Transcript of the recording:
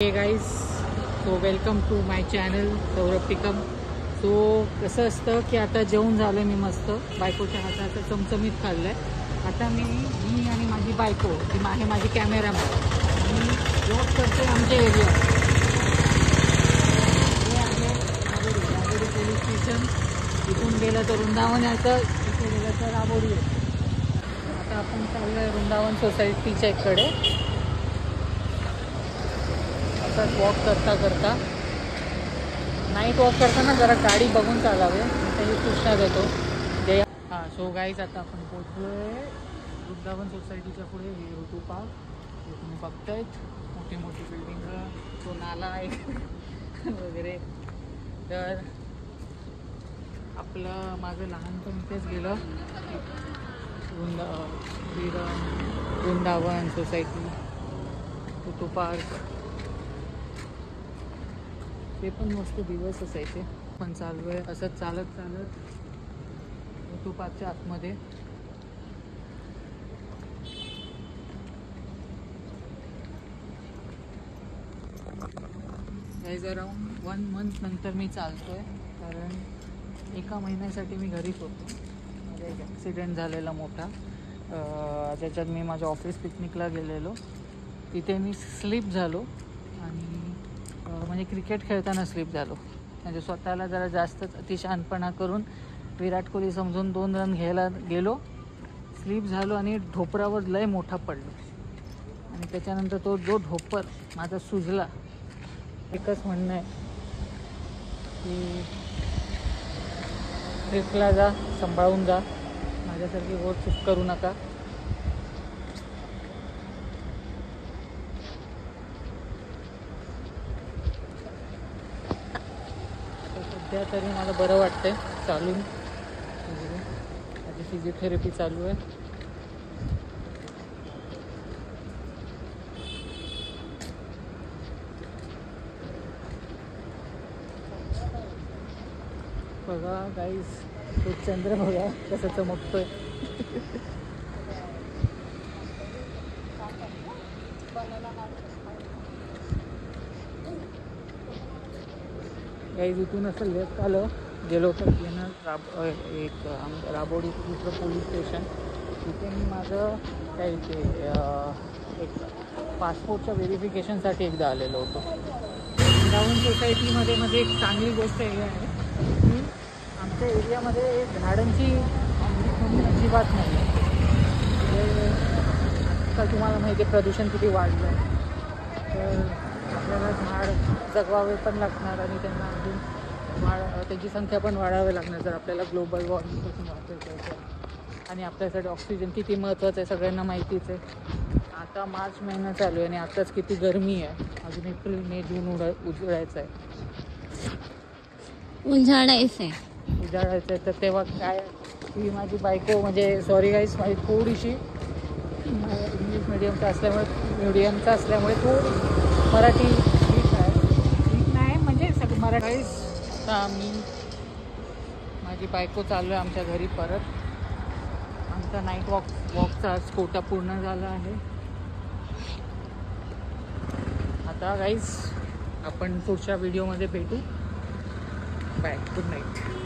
हे guys, so welcome to my channel Saurabh Tikam. So कसं असतं की आता जेवण झालं, मी मस्त बायकोच्या हाताचं चमचमीत खाल्लं आहे. आता मी आणि माझी बायको ती आहे माझी कॅमेरामॅन आणि जॉब करते आमच्या एरियात. हे आहे राबोडी पोलीस स्टेशन. इथून गेलं तर वृंदावन यायचं, इथे गेलं तर राबोडी येतं. आता आपण चाललो आहे वृंदावन सोसायटीच्या इकडे. वॉक करता करता नाईट वॉक करताना जरा गाडी बघून चालावे, त्याची सूचना देतो. हां, सो गाईज आता आपण पोहोचलो आहे वृंदावन सोसायटीच्या पुढे. हे ऋतू पार्क हे तुम्ही बघतायत, मोठी मोठी बिल्डिंग, तो नाला आहे वगैरे. तर आपलं माझं लहानपण इथेच गेलं. वृंदावन सोसायटी, ऋतू पार्क, ते पण मस्त दिवस असायचे. पण चालू आहे असंच चालत चालत ऋतू पार्कच्या आतमध्ये. गाईज अराउंड 1 मंथ नंतर मी चालतोय, कारण एका महिन्यासाठी मी घरीच होतो. माझा एक ॲक्सिडेंट झालेला मोठा, ज्याच्यात मी माझ्या ऑफिस पिकनिकला गेलेलो. तिथे मी स्लिप झालो आणि म्हणजे क्रिकेट खेळताना स्लिप झालो. म्हणजे स्वतःला जरा जास्तच अतिशहाणपणा करून विराट कोहली समजून 2 रन घ्यायला गेलो, स्लिप झालो आणि ढोपरावर लय मोठा पडलो. आणि त्याच्यानंतर तो जो ढोपर माझा सुजला. एकच म्हणणं आहे की ट्रिपला जा, सांभाळून जा, माझ्यासारखी गोड चूक करू नका. सध्या तरी मला बरं वाटतंय चालून. माझी फिजिओथेरपी चालू आहे. बघा गाईज, तो चंद्र बघा कसं चमकतोय. गाईज इथून असं लेफ्ट आलं गेलो तर येणार एक राबोडी दुसरं पोलीस स्टेशन. तिथे मी माझं काय इथे एक पासपोर्टच्या व्हेरिफिकेशनसाठी एकदा आलेलो होतो. वृंदावन सोसायटीमध्ये एक चांगली गोष्ट हे आहे की आमच्या एरियामध्ये झाडांची अजिबात नाही आहे. म्हणजे आजकाल तुम्हाला माहिती आहे प्रदूषण किती वाढलं आहे, तर आपल्याला झाड जगवावे पण लागणार आणि त्यांना अजून त्याची संख्या पण वाढावी लागणार जर आपल्याला ग्लोबल वॉर्मिंगपासून वाचायचं आहे. आणि आपल्यासाठी ऑक्सिजन किती महत्त्वाचं आहे सगळ्यांना माहितीच आहे. आता मार्च महिना चालू आहे आणि आताच किती गरमी आहे. अजून एप्रिल मे जून उजळायचं आहे, उजाडायचं आहे. तर तेव्हा काय, ही माझी बायको म्हणजे सॉरी गाईज, माझी थोडीशी इंग्लिश मिडियमचं असल्यामुळे थोडी मराठी ठीक नाही म्हणजे सगळं मराठी. आता मी माझी बायको चाललो आहे आमच्या घरी परत. आमचा नाईट वॉकचा कोटा पूर्ण झाला आहे. आता गाईज आपण पुढच्या व्हिडिओमध्ये भेटू. Bye, good night.